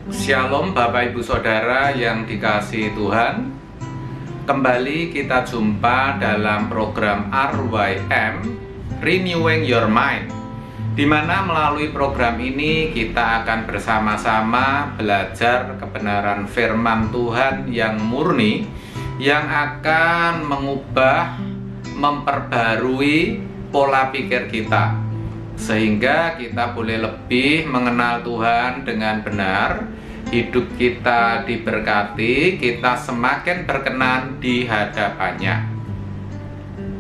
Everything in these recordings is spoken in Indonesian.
Shalom Bapak Ibu Saudara yang dikasihi Tuhan. Kembali kita jumpa dalam program RYM Renewing Your Mind, di mana melalui program ini kita akan bersama-sama belajar kebenaran firman Tuhan yang murni, yang akan mengubah, memperbarui pola pikir kita, sehingga kita boleh lebih mengenal Tuhan dengan benar. Hidup kita diberkati, kita semakin berkenan di hadapannya.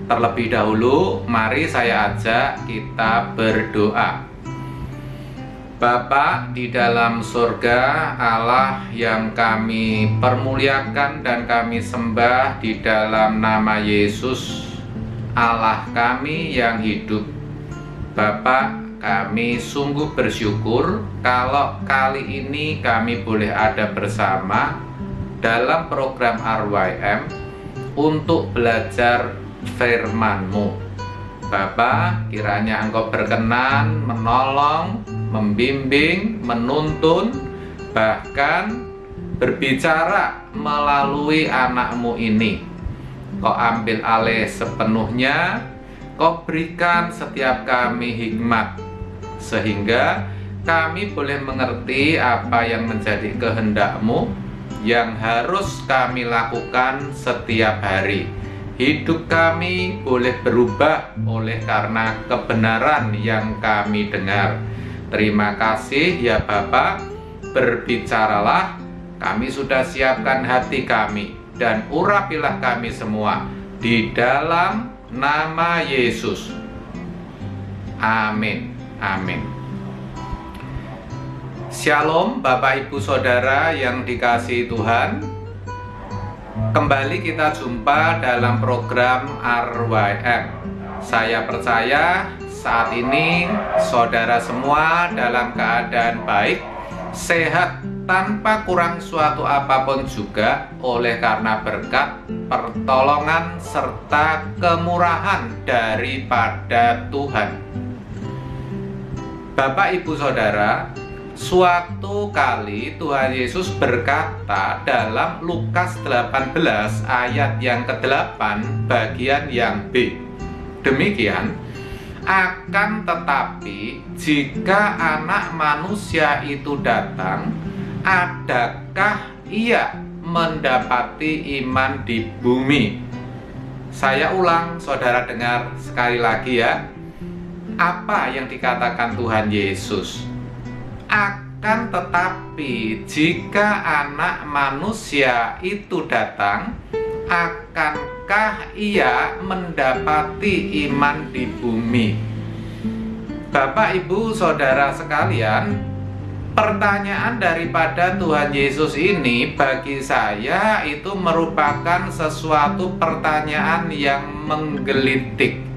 Terlebih dahulu, mari saya ajak kita berdoa. Bapa di dalam surga, Allah yang kami permuliakan dan kami sembah di dalam nama Yesus, Allah kami yang hidup. Bapa, kami sungguh bersyukur kalau kali ini kami boleh ada bersama dalam program RYM untuk belajar firman-Mu. Bapa, kiranya Engkau berkenan menolong, membimbing, menuntun, bahkan berbicara melalui anak-Mu ini. Kau ambil alih sepenuhnya, Kau berikan setiap kami hikmat, sehingga kami boleh mengerti apa yang menjadi kehendak-Mu yang harus kami lakukan setiap hari. Hidup kami boleh berubah oleh karena kebenaran yang kami dengar. Terima kasih ya Bapa, berbicaralah, kami sudah siapkan hati kami, dan urapilah kami semua di dalam nama Yesus. Amin. Amin. Shalom Bapak Ibu Saudara yang dikasihi Tuhan. Kembali kita jumpa dalam program RYM. Saya percaya saat ini saudara semua dalam keadaan baik, sehat, tanpa kurang suatu apapun juga, oleh karena berkat, pertolongan, serta kemurahan daripada Tuhan. Bapak Ibu Saudara, suatu kali Tuhan Yesus berkata dalam Lukas 18 ayat yang ke-8 bagian yang B, demikian, akan tetapi jika Anak Manusia itu datang, adakah ia mendapati iman di bumi? Saya ulang, saudara dengar sekali lagi ya. Apa yang dikatakan Tuhan Yesus? Akan tetapi jika Anak Manusia itu datang, akankah ia mendapati iman di bumi? Bapak, Ibu, Saudara sekalian, pertanyaan daripada Tuhan Yesus ini bagi saya itu merupakan sesuatu pertanyaan yang menggelitik.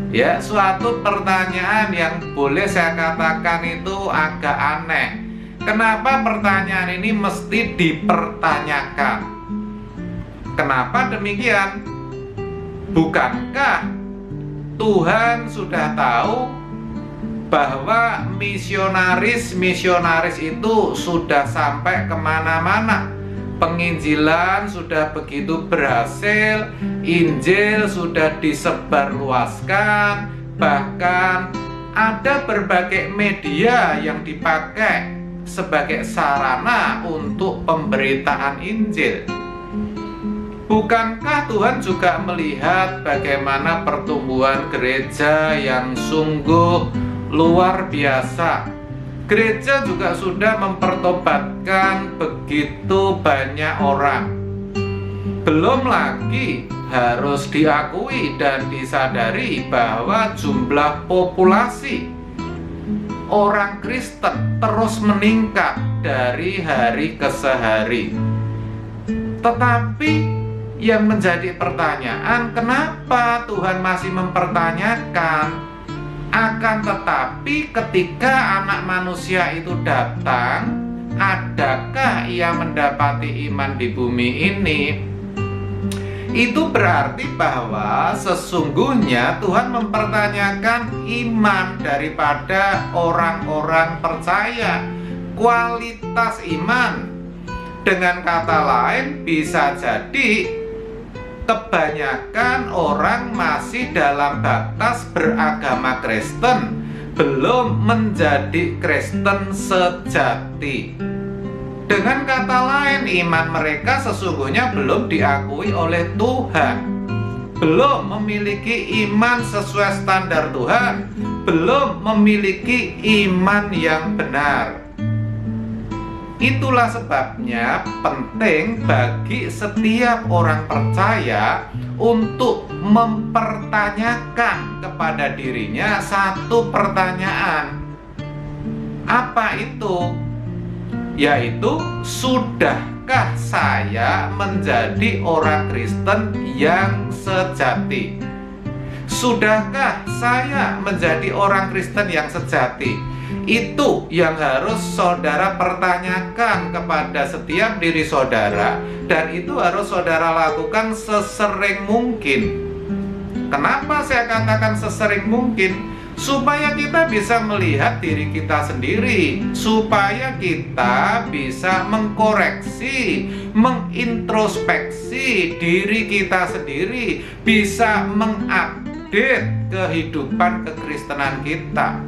Ya, suatu pertanyaan yang boleh saya katakan itu agak aneh. Kenapa pertanyaan ini mesti dipertanyakan? Kenapa demikian? Bukankah Tuhan sudah tahu bahwa misionaris itu sudah sampai kemana-mana? Penginjilan sudah begitu berhasil, Injil sudah disebarluaskan, bahkan ada berbagai media yang dipakai sebagai sarana untuk pemberitaan Injil. Bukankah Tuhan juga melihat bagaimana pertumbuhan gereja yang sungguh luar biasa? Gereja juga sudah mempertobatkan begitu banyak orang. Belum lagi harus diakui dan disadari bahwa jumlah populasi orang Kristen terus meningkat dari hari ke hari. Tetapi yang menjadi pertanyaan, kenapa Tuhan masih mempertanyakan? Akan tetapi ketika Anak Manusia itu datang, adakah ia mendapati iman di bumi ini? Itu berarti bahwa sesungguhnya Tuhan mempertanyakan iman daripada orang-orang percaya, kualitas iman. Dengan kata lain, bisa jadi kebanyakan orang masih dalam batas beragama Kristen, belum menjadi Kristen sejati. Dengan kata lain, iman mereka sesungguhnya belum diakui oleh Tuhan, belum memiliki iman sesuai standar Tuhan, belum memiliki iman yang benar. Itulah sebabnya penting bagi setiap orang percaya untuk mempertanyakan kepada dirinya satu pertanyaan. Apa itu? Yaitu, sudahkah saya menjadi orang Kristen yang sejati? Sudahkah saya menjadi orang Kristen yang sejati? Itu yang harus saudara pertanyakan kepada setiap diri saudara, dan itu harus saudara lakukan sesering mungkin. Kenapa saya katakan sesering mungkin? Supaya kita bisa melihat diri kita sendiri, supaya kita bisa mengkoreksi, mengintrospeksi diri kita sendiri, bisa mengupdate kehidupan kekristenan kita.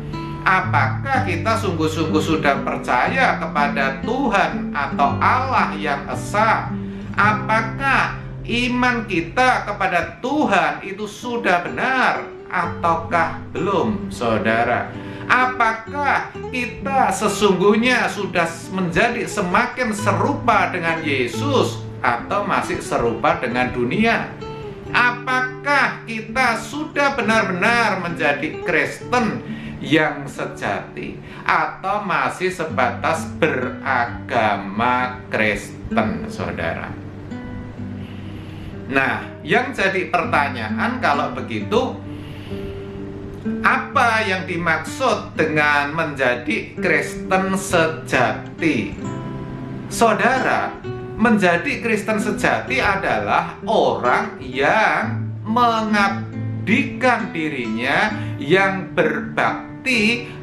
Apakah kita sungguh-sungguh sudah percaya kepada Tuhan atau Allah yang esa? Apakah iman kita kepada Tuhan itu sudah benar ataukah belum, saudara? Apakah kita sesungguhnya sudah menjadi semakin serupa dengan Yesus atau masih serupa dengan dunia? Apakah kita sudah benar-benar menjadi Kristen yang sejati atau masih sebatas beragama Kristen, saudara? Nah, yang jadi pertanyaan kalau begitu, apa yang dimaksud dengan menjadi Kristen sejati? Saudara, menjadi Kristen sejati adalah orang yang mengabdikan dirinya, yang berbakti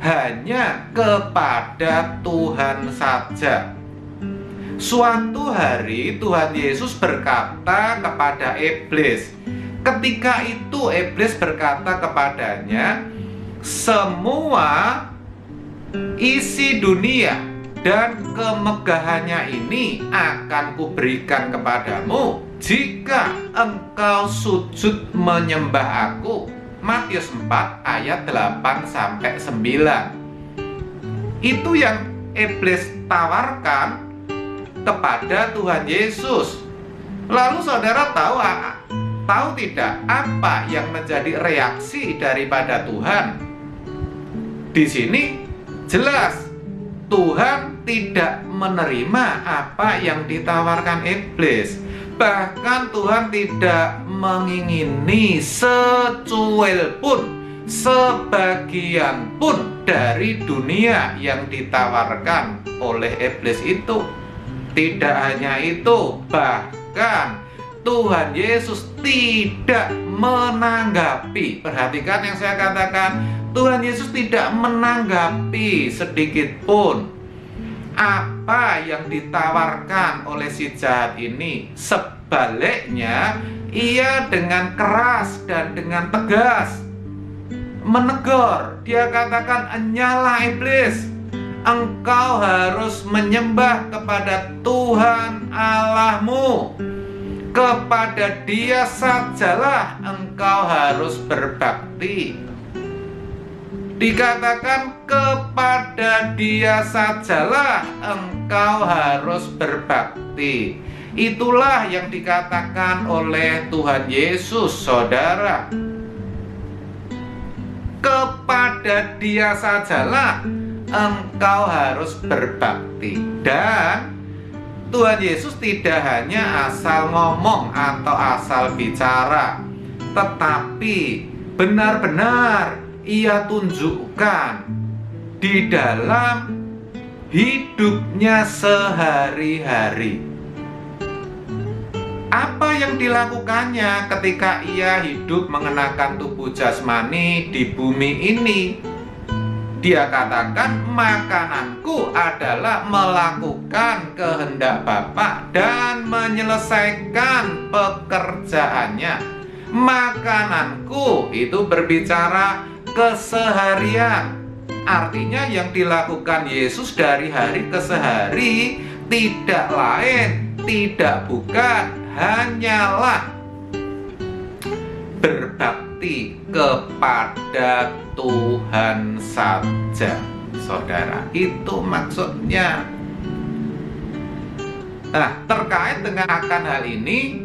hanya kepada Tuhan saja. Suatu hari Tuhan Yesus berkata kepada iblis. Ketika itu iblis berkata kepadanya, semua isi dunia dan kemegahannya ini akan kuberikan kepadamu jika engkau sujud menyembah aku. Matius 4 ayat 8-9. Itu yang iblis tawarkan kepada Tuhan Yesus. Lalu saudara tahu tidak apa yang menjadi reaksi daripada Tuhan? Di sini jelas Tuhan tidak menerima apa yang ditawarkan iblis. Bahkan Tuhan tidak mengingini secuil pun, sebagian pun dari dunia yang ditawarkan oleh iblis itu. Tidak hanya itu, bahkan Tuhan Yesus tidak menanggapi. Perhatikan yang saya katakan, Tuhan Yesus tidak menanggapi sedikit pun apa yang ditawarkan oleh si jahat ini. Sebaliknya, ia dengan keras dan dengan tegas menegur. Dia katakan, "Nyala iblis, engkau harus menyembah kepada Tuhan Allahmu. Kepada Dia sajalah engkau harus berbakti." Dikatakan kepada Dia sajalah engkau harus berbakti. Itulah yang dikatakan oleh Tuhan Yesus, saudara. Kepada Dia sajalah engkau harus berbakti. Dan Tuhan Yesus tidak hanya asal ngomong atau asal bicara, tetapi benar-benar Ia tunjukkan di dalam hidupnya sehari-hari. Apa yang dilakukannya ketika Ia hidup mengenakan tubuh jasmani di bumi ini? Dia katakan, makananku adalah melakukan kehendak Bapa dan menyelesaikan pekerjaannya. Makananku itu berbicara keseharian. Artinya yang dilakukan Yesus dari hari ke hari tidak lain, tidak bukan, hanyalah berbakti kepada Tuhan saja, saudara. Itu maksudnya. Nah, terkait dengan akan hal ini,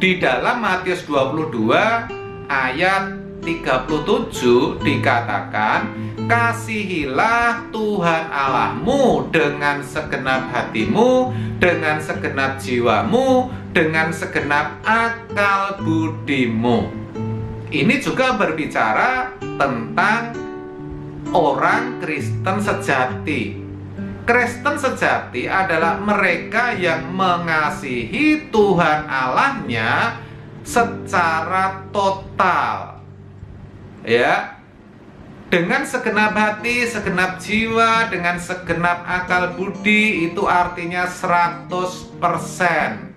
di dalam Matius 22 ayat 37 dikatakan, kasihilah Tuhan Allahmu dengan segenap hatimu, dengan segenap jiwamu, dengan segenap akal budimu. Ini juga berbicara tentang orang Kristen sejati. Kristen sejati adalah mereka yang mengasihi Tuhan Allahnya secara total. Ya, dengan segenap hati, segenap jiwa, dengan segenap akal budi, itu artinya 100%.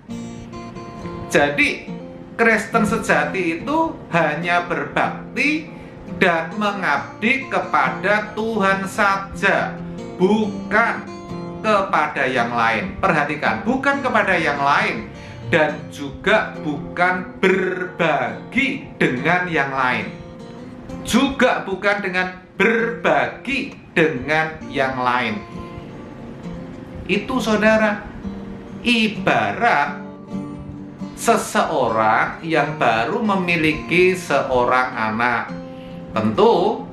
Jadi Kristen sejati itu hanya berbakti dan mengabdi kepada Tuhan saja, bukan kepada yang lain. Perhatikan, bukan kepada yang lain, dan juga bukan berbagi dengan yang lain. Juga bukan dengan berbagi dengan yang lain. Itu, saudara, ibarat seseorang yang baru memiliki seorang anak. Tentu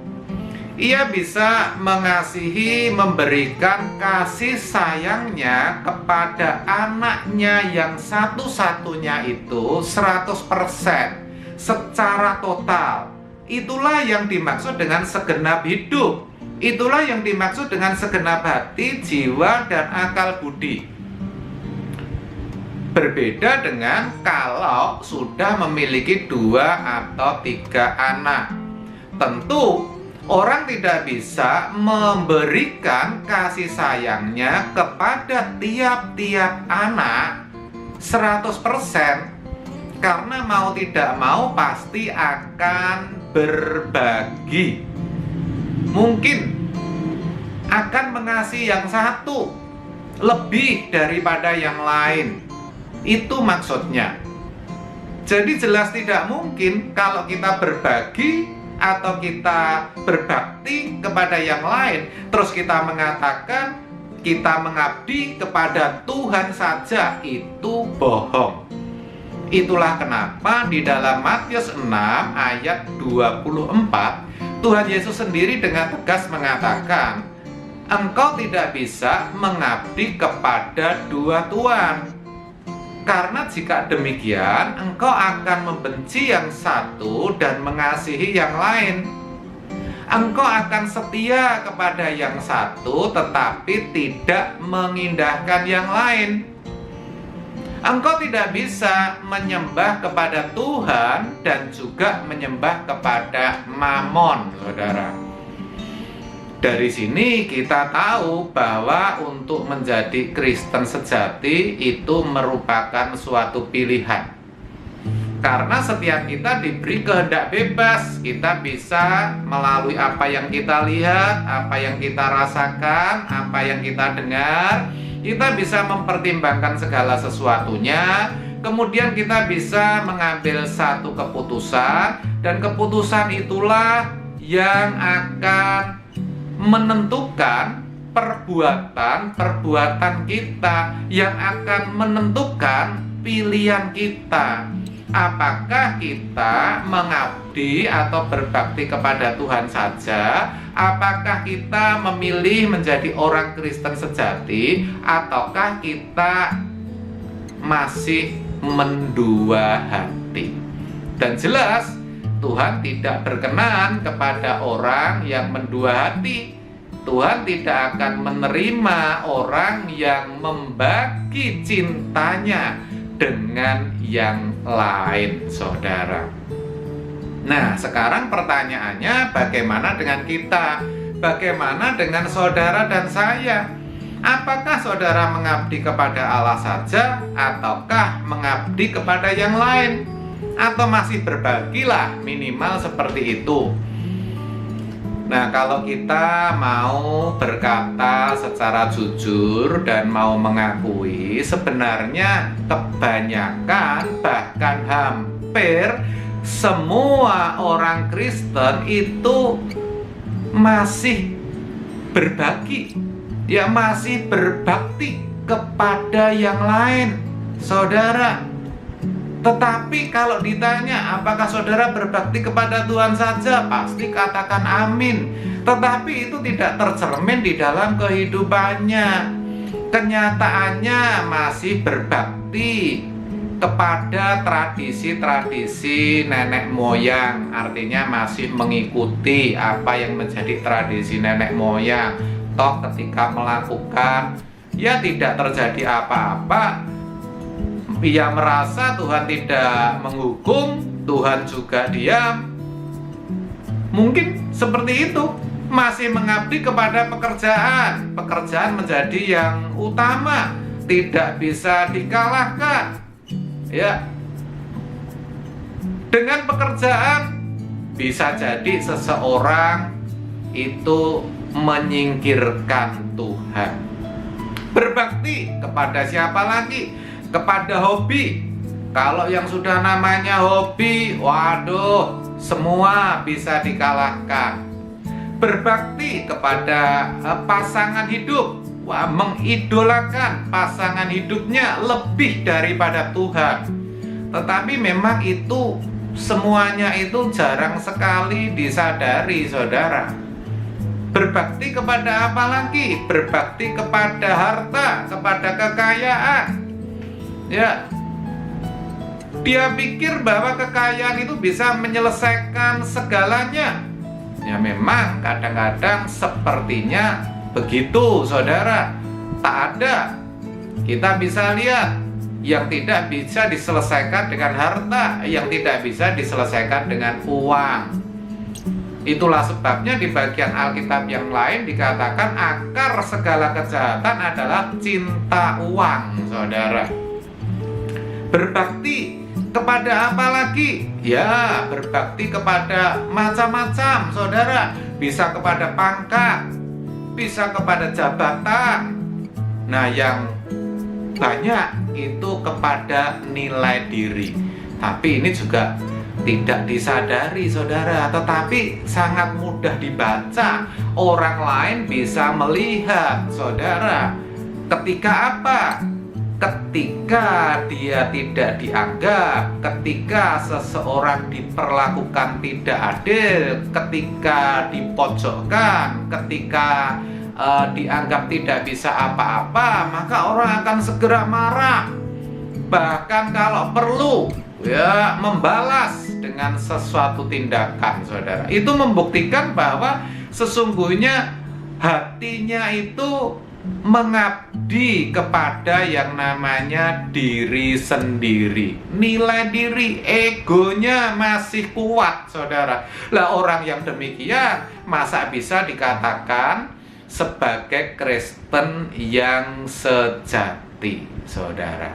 ia bisa mengasihi, memberikan kasih sayangnya kepada anaknya yang satu-satunya itu 100%, secara total. Itulah yang dimaksud dengan segenap hidup. Itulah yang dimaksud dengan segenap hati, jiwa, dan akal budi. Berbeda dengan kalau sudah memiliki 2 atau 3 anak. Tentu orang tidak bisa memberikan kasih sayangnya kepada tiap-tiap anak 100%, karena mau tidak mau pasti akan berbagi. Mungkin akan mengasihi yang satu lebih daripada yang lain. Itu maksudnya. Jadi jelas tidak mungkin kalau kita berbagi atau kita berbakti kepada yang lain, terus kita mengatakan kita mengabdi kepada Tuhan saja. Itu bohong. Itulah kenapa di dalam Matius 6 ayat 24 Tuhan Yesus sendiri dengan tegas mengatakan, engkau tidak bisa mengabdi kepada 2 tuan. Karena jika demikian, engkau akan membenci yang satu dan mengasihi yang lain. Engkau akan setia kepada yang satu, tetapi tidak mengindahkan yang lain. Engkau tidak bisa menyembah kepada Tuhan dan juga menyembah kepada Mamon, saudara. Dari sini kita tahu bahwa untuk menjadi Kristen sejati itu merupakan suatu pilihan. Karena setiap kita diberi kehendak bebas, kita bisa melalui apa yang kita lihat, apa yang kita rasakan, apa yang kita dengar, kita bisa mempertimbangkan segala sesuatunya. Kemudian kita bisa mengambil satu keputusan, dan keputusan itulah yang akan menentukan perbuatan kita, yang akan menentukan pilihan kita. Apakah kita mengabdi atau berbakti kepada Tuhan saja? Apakah kita memilih menjadi orang Kristen sejati, ataukah kita masih mendua hati? Dan jelas Tuhan tidak berkenan kepada orang yang mendua hati. Tuhan tidak akan menerima orang yang membagi cintanya dengan yang lain, saudara. Nah, sekarang pertanyaannya, bagaimana dengan kita? bagaimana dengan saudara dan saya? Apakah saudara mengabdi kepada Allah saja, ataukah mengabdi kepada yang lain? Atau masih berbagilah, minimal seperti itu. Nah, kalau kita mau berkata secara jujur dan mau mengakui, sebenarnya kebanyakan, bahkan hampir semua orang Kristen itu masih berbagi, ya masih berbakti kepada yang lain, saudara. Tetapi kalau ditanya apakah saudara berbakti kepada Tuhan saja, pasti katakan amin. Tetapi itu tidak tercermin di dalam kehidupannya. Kenyataannya masih berbakti kepada tradisi-tradisi nenek moyang. Artinya masih mengikuti apa yang menjadi tradisi nenek moyang. Toh ketika melakukan, ya tidak terjadi apa-apa. Ia merasa Tuhan tidak menghukum, Tuhan juga diam. Mungkin seperti itu. Masih mengabdi kepada pekerjaan. Pekerjaan menjadi yang utama, tidak bisa dikalahkan. Ya, dengan pekerjaan bisa jadi seseorang itu menyingkirkan Tuhan. Berbakti kepada siapa lagi? Kepada hobi. Kalau yang sudah namanya hobi, waduh, semua bisa dikalahkan. Berbakti kepada pasangan hidup. Wah, mengidolakan pasangan hidupnya lebih daripada Tuhan. Tetapi memang itu semuanya itu jarang sekali disadari, saudara. Berbakti kepada apa lagi? Berbakti kepada harta, kepada kekayaan. Ya, dia pikir bahwa kekayaan itu bisa menyelesaikan segalanya. Ya memang kadang-kadang sepertinya begitu, saudara. Tak ada. Kita bisa lihat yang tidak bisa diselesaikan dengan harta, yang tidak bisa diselesaikan dengan uang. Itulah sebabnya di bagian Alkitab yang lain dikatakan akar segala kejahatan adalah cinta uang, saudara. Berbakti kepada apa lagi? Ya, berbakti kepada macam-macam, saudara. Bisa kepada pangkat, bisa kepada jabatan. Nah, yang banyak itu kepada nilai diri. Tapi ini juga tidak disadari, saudara. Tetapi sangat mudah dibaca. Orang lain bisa melihat, saudara. Ketika apa? Ketika dia tidak dianggap, ketika seseorang diperlakukan tidak adil, ketika dipojokkan, ketika dianggap tidak bisa apa-apa, maka orang akan segera marah. Bahkan kalau perlu, ya membalas dengan sesuatu tindakan, saudara. Itu membuktikan bahwa sesungguhnya hatinya itu mengabdi kepada yang namanya diri sendiri. Nilai diri, egonya masih kuat, saudara. Lah orang yang demikian masa bisa dikatakan sebagai Kristen yang sejati, saudara?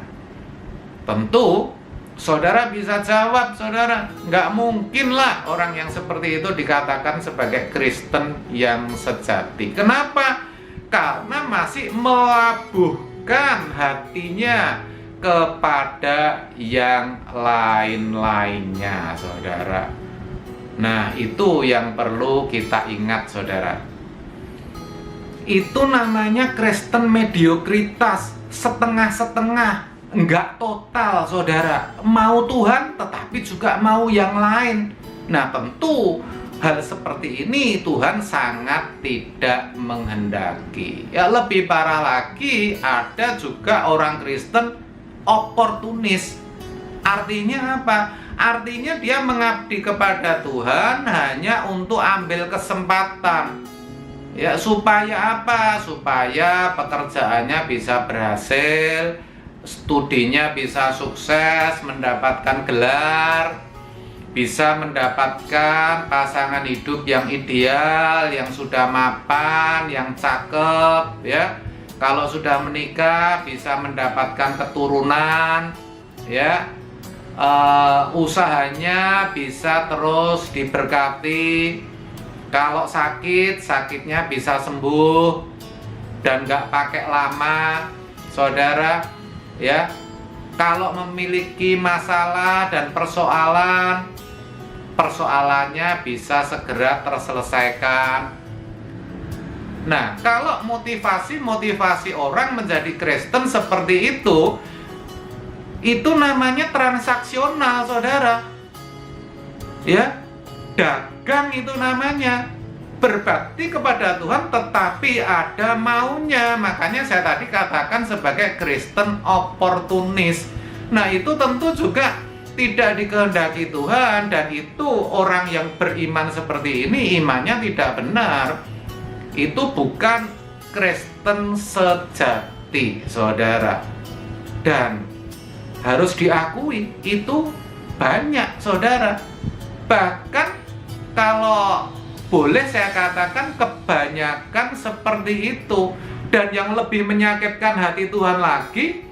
Tentu saudara bisa jawab, saudara, nggak mungkin lah orang yang seperti itu dikatakan sebagai Kristen yang sejati. Kenapa? Karena masih melabuhkan hatinya kepada yang lain-lainnya, saudara. Nah, itu yang perlu kita ingat, saudara. Itu namanya Kristen mediokritas, setengah-setengah, enggak total, saudara. Mau Tuhan, tetapi juga mau yang lain. Nah, tentu hal seperti ini Tuhan sangat tidak menghendaki. Ya, lebih parah lagi, ada juga orang Kristen oportunis. Artinya apa? Artinya dia mengabdi kepada Tuhan hanya untuk ambil kesempatan. Ya, supaya apa? Supaya pekerjaannya bisa berhasil, studinya bisa sukses, mendapatkan gelar. bisa mendapatkan pasangan hidup yang ideal, yang sudah mapan, yang cakep, ya. Kalau sudah menikah bisa mendapatkan keturunan, ya. Usahanya bisa terus diberkati. Kalau sakit, sakitnya bisa sembuh dan nggak pakai lama, saudara, ya. Kalau memiliki masalah dan persoalannya bisa segera terselesaikan. Nah, kalau motivasi orang menjadi Kristen seperti itu namanya transaksional, saudara. Ya, dagang itu namanya. Berbakti kepada Tuhan tetapi ada maunya. Makanya saya tadi katakan sebagai Kristen oportunis. Nah, itu tentu juga tidak dikehendaki Tuhan, dan itu orang yang beriman seperti ini imannya tidak benar. Itu bukan Kristen sejati, saudara. Dan harus diakui itu banyak, saudara. Bahkan kalau boleh saya katakan kebanyakan seperti itu. Dan yang lebih menyakitkan hati Tuhan lagi,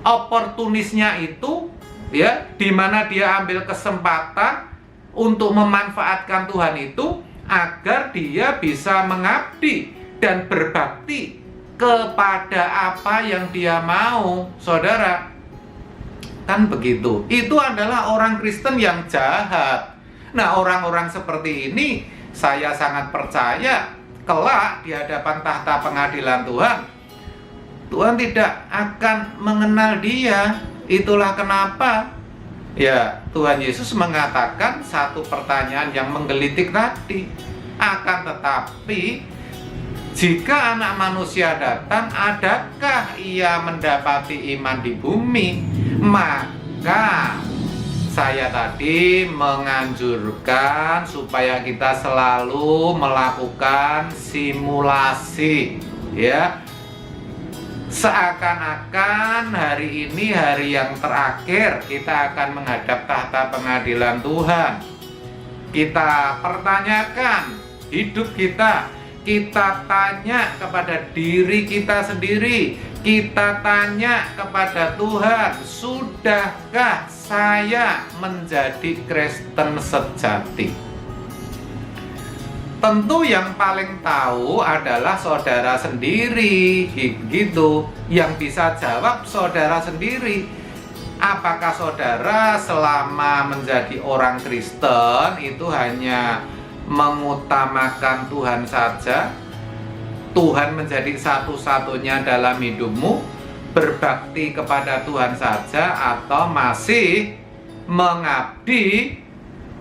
oportunisnya itu, ya, di mana dia ambil kesempatan untuk memanfaatkan Tuhan itu agar dia bisa mengabdi dan berbakti kepada apa yang dia mau, saudara. Kan begitu. Itu adalah orang Kristen yang jahat. Nah, orang-orang seperti ini saya sangat percaya kelak di hadapan tahta pengadilan Tuhan tidak akan mengenal dia. Itulah kenapa, ya, Tuhan Yesus mengatakan satu pertanyaan yang menggelitik tadi. Akan tetapi jika Anak Manusia datang, adakah ia mendapati iman di bumi? Maka saya tadi menganjurkan supaya kita selalu melakukan simulasi, ya. Seakan-akan hari ini hari yang terakhir kita akan menghadap tahta pengadilan Tuhan. Kita pertanyakan hidup kita tanya kepada diri kita sendiri, kita tanya kepada Tuhan, sudahkah saya menjadi Kristen sejati? Tentu yang paling tahu adalah saudara sendiri, gitu. Yang bisa jawab saudara sendiri. Apakah saudara selama menjadi orang Kristen itu hanya mengutamakan Tuhan saja? Tuhan menjadi satu-satunya dalam hidupmu? Berbakti kepada Tuhan saja, atau masih mengabdi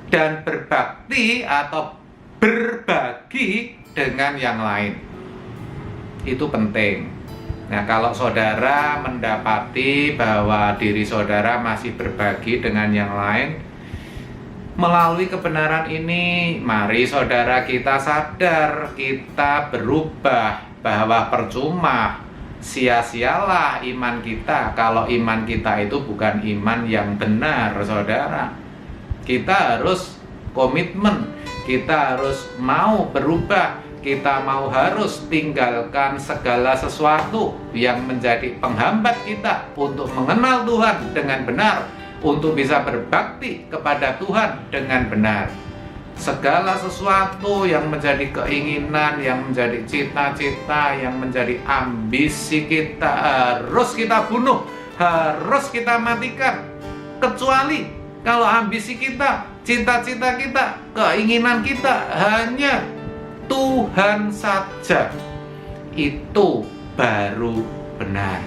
dan berbakti atau berbagi dengan yang lain? Itu penting. Nah, kalau saudara mendapati bahwa diri saudara masih berbagi dengan yang lain, melalui kebenaran ini, mari saudara kita sadar, kita berubah, bahwa percuma, sia-sialah iman kita kalau iman kita itu bukan iman yang benar, saudara. Kita harus komitmen, kita harus mau berubah, kita harus tinggalkan segala sesuatu yang menjadi penghambat kita untuk mengenal Tuhan dengan benar, untuk bisa berbakti kepada Tuhan dengan benar. Segala sesuatu yang menjadi keinginan, yang menjadi cita-cita, yang menjadi ambisi kita harus kita bunuh, harus kita matikan. Kecuali kalau ambisi kita, cita-cita kita, keinginan kita hanya Tuhan saja, itu baru benar.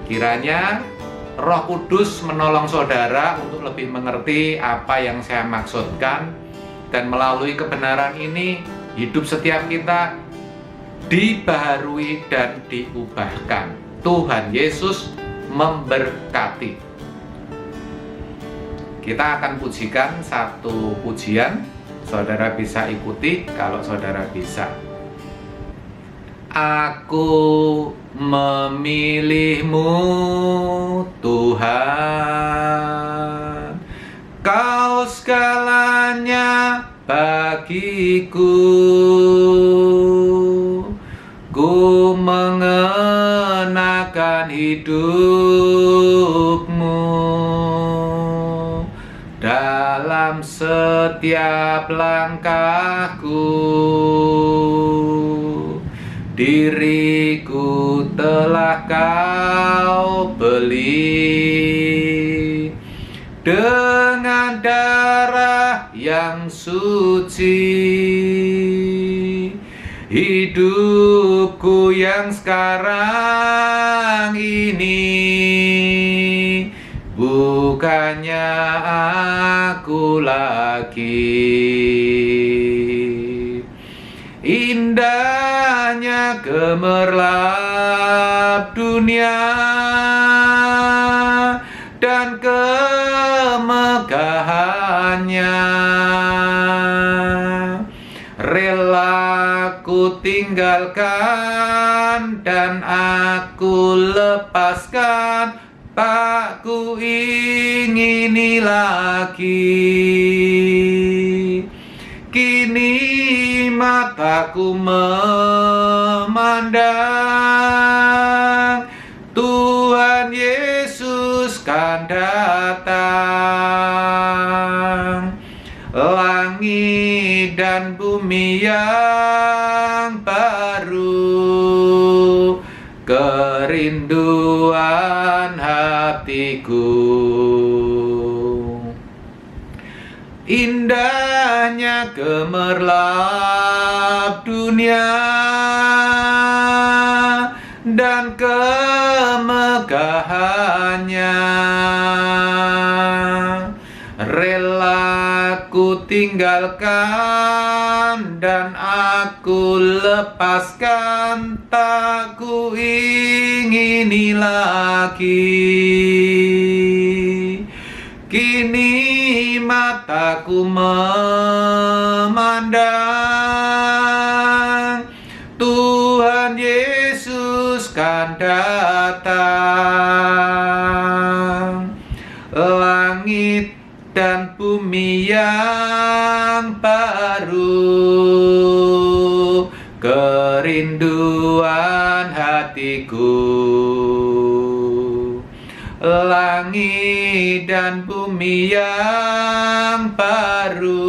Kiranya Roh Kudus menolong saudara untuk lebih mengerti apa yang saya maksudkan, dan melalui kebenaran ini hidup setiap kita dibaharui dan diubahkan. Tuhan Yesus memberkati. Kita akan pujikan satu pujian. Saudara bisa ikuti kalau saudara bisa. Aku memilihmu, Tuhan, Kau sekali diriku, ku mengenakan hidupmu dalam setiap langkahku. Diriku telah Kau beli dengan darah yang suci. Hidupku yang sekarang ini bukannya aku lagi. Indahnya gemerlap dunia dan kemegahannya, rela ku tinggalkan dan aku lepaskan, tak ku ingini lagi. Kini mataku memandang Tuhan Yesus kan datang. Langit dan bumi yang baru, kerinduan hatiku. Indahnya gemerlap dunia dan kemegahannya, rela ku tinggalkan dan aku lepaskan, tak ku ingini lagi. Kini mataku memandang Tuhan Yesus kan datang. Langit dan bumi yang baru, kerinduan hatiku. Langit dan bumi yang baru,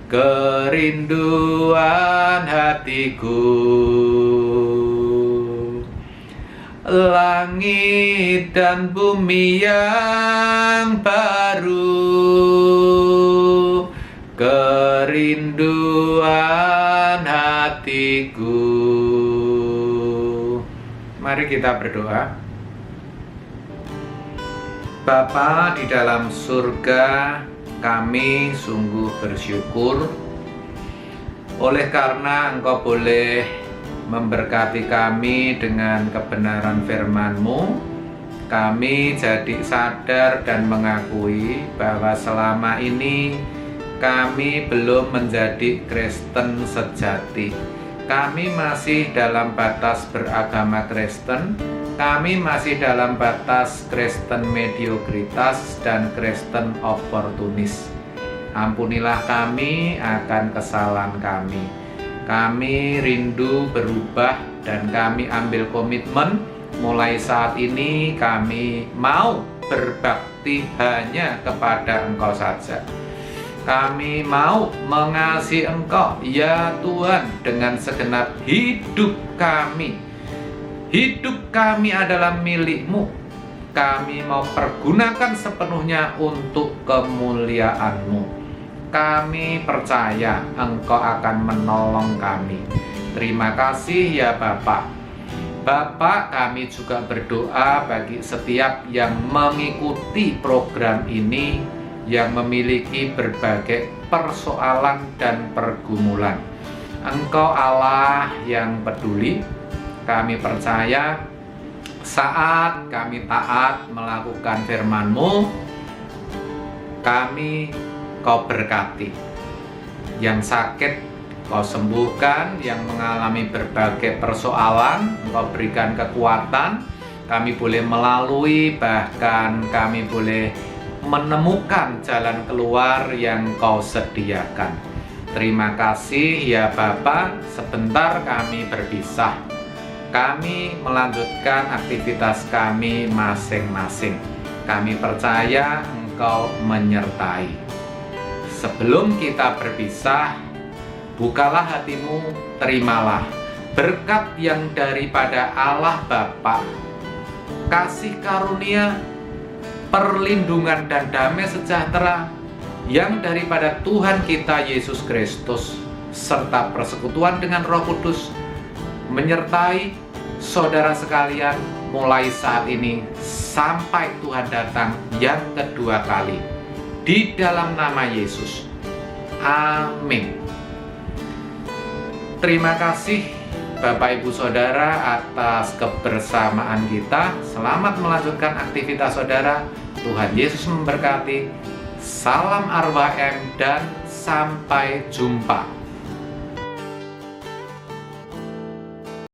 kerinduan hatiku. Langit dan bumi yang baru, kerinduan hatiku. Mari kita berdoa. Bapa di dalam surga, kami sungguh bersyukur oleh karena Engkau boleh memberkati kami dengan kebenaran firman-Mu. Kami jadi sadar dan mengakui bahwa selama ini kami belum menjadi Kristen sejati. Kami masih dalam batas beragama Kristen. Kami masih dalam batas Kristen mediokritas dan Kristen oportunis. Ampunilah kami akan kesalahan kami. Kami rindu berubah dan kami ambil komitmen mulai saat ini kami mau berbakti hanya kepada Engkau saja. Kami mau mengasihi Engkau, ya Tuhan, dengan segenap hidup kami. Hidup kami adalah milik-Mu. Kami mau pergunakan sepenuhnya untuk kemuliaan-Mu. Kami percaya Engkau akan menolong kami. Terima kasih ya Bapak. Bapak, kami juga berdoa bagi setiap yang mengikuti program ini, yang memiliki berbagai persoalan dan pergumulan. Engkau Allah yang peduli. Kami percaya saat kami taat melakukan firman-Mu, kami Kau berkati. Yang sakit Kau sembuhkan, yang mengalami berbagai persoalan Engkau berikan kekuatan. Kami boleh melalui, bahkan kami boleh menemukan jalan keluar yang Kau sediakan. Terima kasih ya Bapa, sebentar kami berpisah. Kami melanjutkan aktivitas kami masing-masing. Kami percaya Engkau menyertai. Sebelum kita berpisah, bukalah hatimu, terimalah berkat yang daripada Allah Bapa, kasih karunia, perlindungan dan damai sejahtera yang daripada Tuhan kita Yesus Kristus, serta persekutuan dengan Roh Kudus menyertai saudara sekalian mulai saat ini sampai Tuhan datang yang kedua kali. Di dalam nama Yesus. Amin. Terima kasih Bapak Ibu Saudara atas kebersamaan kita. Selamat melanjutkan aktivitas saudara. Tuhan Yesus memberkati. Salam RWM dan sampai jumpa.